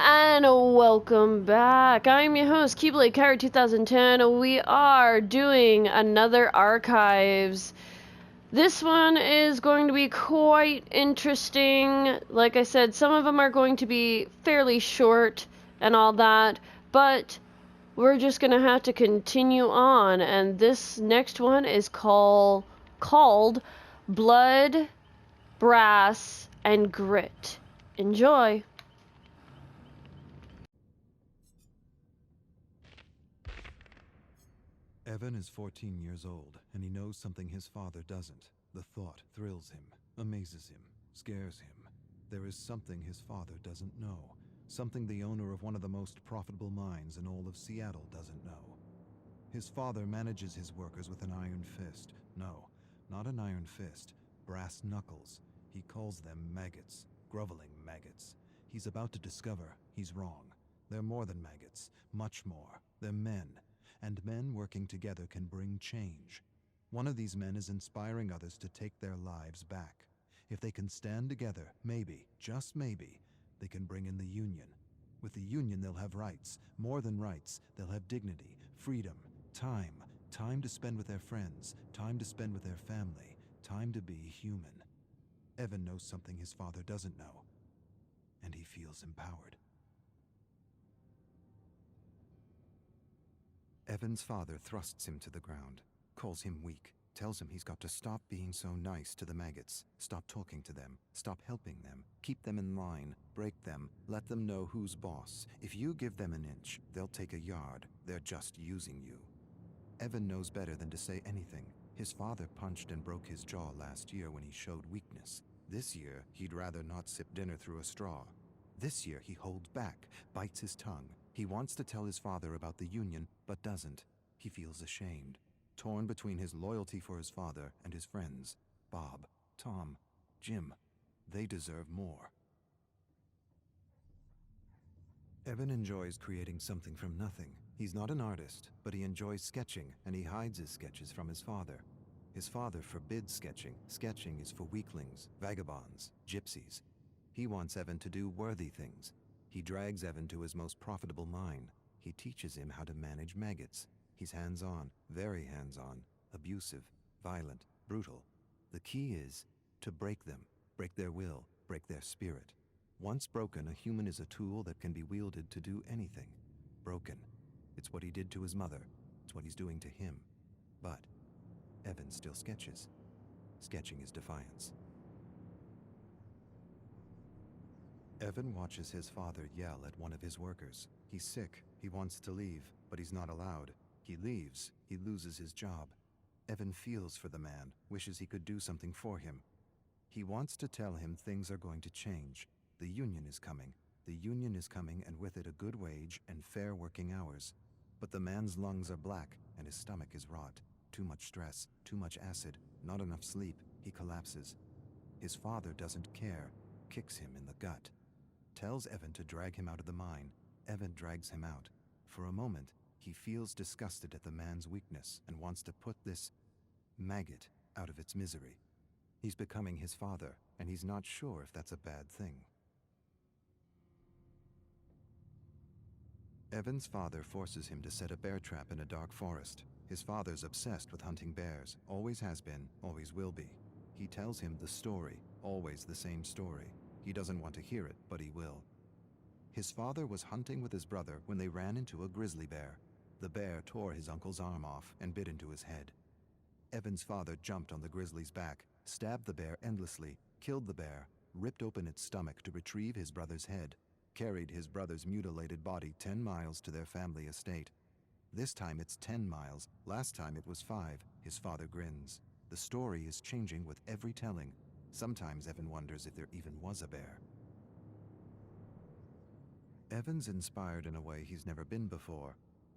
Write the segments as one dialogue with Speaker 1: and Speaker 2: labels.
Speaker 1: And welcome back. I'm your host, Keyblade Kyrie 2010. We are doing another Archives. This one is going to be quite interesting. Like I said, some of them are going to be fairly short and all that, but we're just going to have to continue on. And this next one is called Blood, Brass, and Grit. Enjoy.
Speaker 2: Evan is 14 years old, and he knows something his father doesn't. The thought thrills him, amazes him, scares him. There is something his father doesn't know, something the owner of one of the most profitable mines in all of Seattle doesn't know. His father manages his workers with an iron fist. No, not an iron fist, brass knuckles. He calls them maggots, groveling maggots. He's about to discover he's wrong. They're more than maggots, much more. They're men, and men working together can bring change. One of these men is inspiring others to take their lives back. If they can stand together, maybe, just maybe, they can bring in the Union. With the Union, they'll have rights. More than rights, they'll have dignity, freedom, time. Time to spend with their friends, time to spend with their family, time to be human. Evan knows something his father doesn't know, and he feels empowered. Evan's father thrusts him to the ground, calls him weak, tells him he's got to stop being so nice to the maggots, stop talking to them, stop helping them, keep them in line, break them, let them know who's boss. If you give them an inch, they'll take a yard. They're just using you. Evan knows better than to say anything. His father punched and broke his jaw last year when he showed weakness. This year, he'd rather not sip dinner through a straw. This year, he holds back, bites his tongue. He wants to tell his father about the Union, but doesn't. He feels ashamed, torn between his loyalty for his father and his friends. Bob, Tom, Jim. They deserve more. Evan enjoys creating something from nothing. He's not an artist, but he enjoys sketching, and he hides his sketches from his father. His father forbids sketching. Sketching is for weaklings, vagabonds, gypsies. He wants Evan to do worthy things. He drags Evan to his most profitable mine. He teaches him how to manage maggots. He's hands-on, very hands-on, abusive, violent, brutal. The key is to break them, break their will, break their spirit. Once broken, a human is a tool that can be wielded to do anything. Broken. It's what he did to his mother. It's what he's doing to him. But Evan still sketches. Sketching is defiance. Evan watches his father yell at one of his workers. He's sick. He wants to leave, but he's not allowed. He leaves. He loses his job. Evan feels for the man, wishes he could do something for him. He wants to tell him things are going to change. The Union is coming. The Union is coming, and with it a good wage and fair working hours. But the man's lungs are black, and his stomach is rot. Too much stress, too much acid, not enough sleep. He collapses. His father doesn't care, kicks him in the gut. Tells Evan to drag him out of the mine. Evan drags him out. For a moment, he feels disgusted at the man's weakness and wants to put this maggot out of its misery. He's becoming his father, and he's not sure if that's a bad thing. Evan's father forces him to set a bear trap in a dark forest. His father's obsessed with hunting bears, always has been, always will be. He tells him the story, always the same story. He doesn't want to hear it, but he will. His father was hunting with his brother when they ran into a grizzly bear. The bear tore his uncle's arm off and bit into his head. Evan's father jumped on the grizzly's back, stabbed the bear endlessly, killed the bear, ripped open its stomach to retrieve his brother's head, carried his brother's mutilated body 10 miles to their family estate. This time it's 10 miles, last time it was 5, his father grins. The story is changing with every telling. Sometimes Evan wonders if there even was a bear. Evan's inspired in a way he's never been before.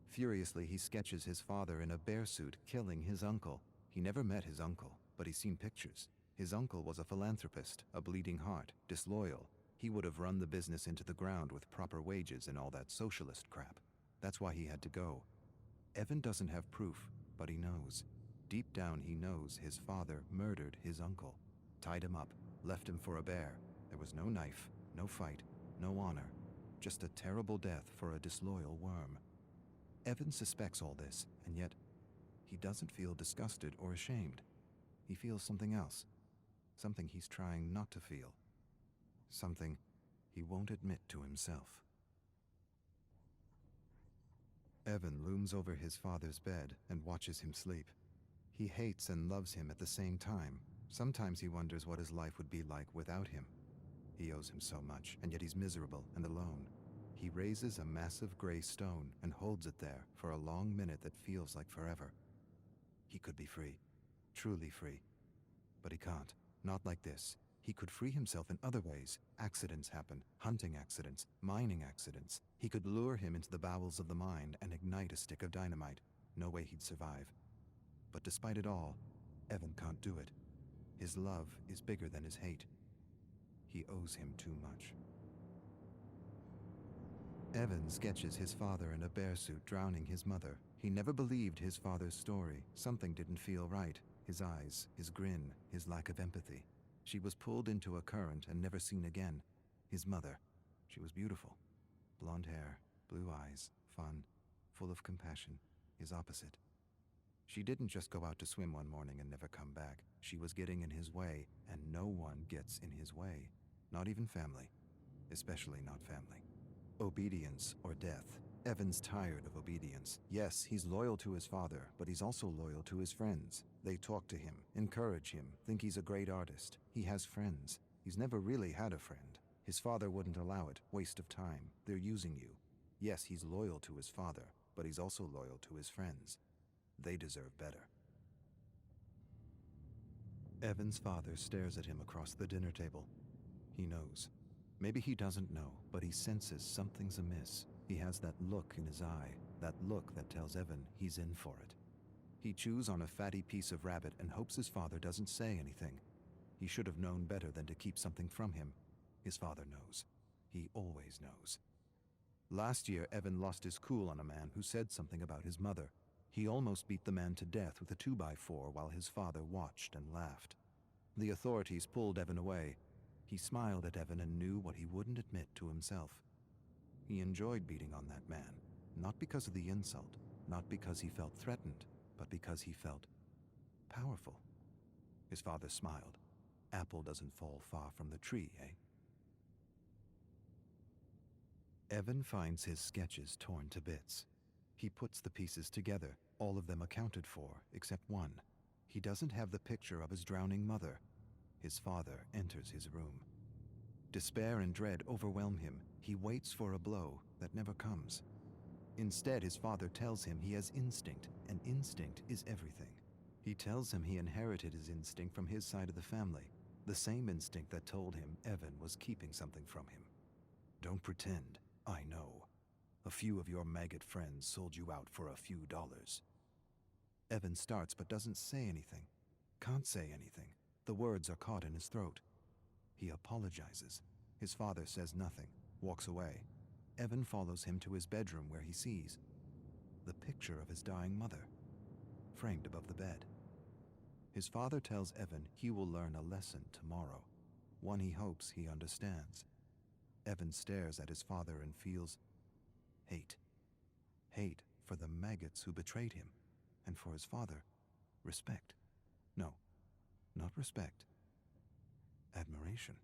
Speaker 2: Furiously, he sketches his father in a bear suit killing his uncle. He never met his uncle, but he's seen pictures. His uncle was a philanthropist, a bleeding heart, disloyal. He would have run the business into the ground with proper wages and all that socialist crap. That's why he had to go. Evan doesn't have proof, but he knows. Deep down he knows his father murdered his uncle. Tied him up, left him for a bear. There was no knife, no fight, no honor. just a terrible death for a disloyal worm. Evan suspects all this, and yet he doesn't feel disgusted or ashamed. He feels something else, something he's trying not to feel, something he won't admit to himself. Evan looms over his father's bed and watches him sleep. He hates and loves him at the same time. Sometimes he wonders what his life would be like without him. He owes him so much, and yet he's miserable and alone. He raises a massive gray stone and holds it there for a long minute that feels like forever. He could be free, truly free. But he can't. Not like this. He could free himself in other ways. Accidents happen, hunting accidents, mining accidents. He could lure him into the bowels of the mine and ignite a stick of dynamite. No way he'd survive. But despite it all, Evan can't do it. His love is bigger than his hate. He owes him too much. Evan sketches his father in a bear suit drowning his mother. He never believed his father's story. Something didn't feel right. His eyes, his grin, his lack of empathy. She was pulled into a current and never seen again. His mother. She was beautiful. Blonde hair, blue eyes, fun, full of compassion. His opposite. She didn't just go out to swim one morning and never come back. She was getting in his way, and no one gets in his way. Not even family. Especially not family. Obedience or death. Evan's tired of obedience. Yes, he's loyal to his father, but he's also loyal to his friends. They talk to him, encourage him, think he's a great artist. He has friends. He's never really had a friend. His father wouldn't allow it. Waste of time. They're using you. Yes, he's loyal to his father, but he's also loyal to his friends. They deserve better. Evan's father stares at him across the dinner table. He knows. Maybe he doesn't know, but he senses something's amiss. He has that look in his eye, that look that tells Evan he's in for it. He chews on a fatty piece of rabbit and hopes his father doesn't say anything. He should have known better than to keep something from him. His father knows. He always knows. Last year, Evan lost his cool on a man who said something about his mother. He almost beat the man to death with a 2x4 while his father watched and laughed. The authorities pulled Evan away. He smiled at Evan and knew what he wouldn't admit to himself. He enjoyed beating on that man, not because of the insult, not because he felt threatened, but because he felt powerful. His father smiled. Apple doesn't fall far from the tree, eh? Evan finds his sketches torn to bits. He puts the pieces together, all of them accounted for, except one. He doesn't have the picture of his drowning mother. His father enters his room. Despair and dread overwhelm him. He waits for a blow that never comes. Instead, his father tells him he has instinct, and instinct is everything. He tells him he inherited his instinct from his side of the family, the same instinct that told him Evan was keeping something from him. Don't pretend. I know. A few of your maggot friends sold you out for a few dollars. Evan starts but doesn't say anything. Can't say anything. The words are caught in his throat. He apologizes. His father says nothing, walks away. Evan follows him to his bedroom where he sees the picture of his dying mother, framed above the bed. His father tells Evan he will learn a lesson tomorrow, one he hopes he understands. Evan stares at his father and feels hate. Hate for the maggots who betrayed him, and for his father, respect. No, not respect. Admiration.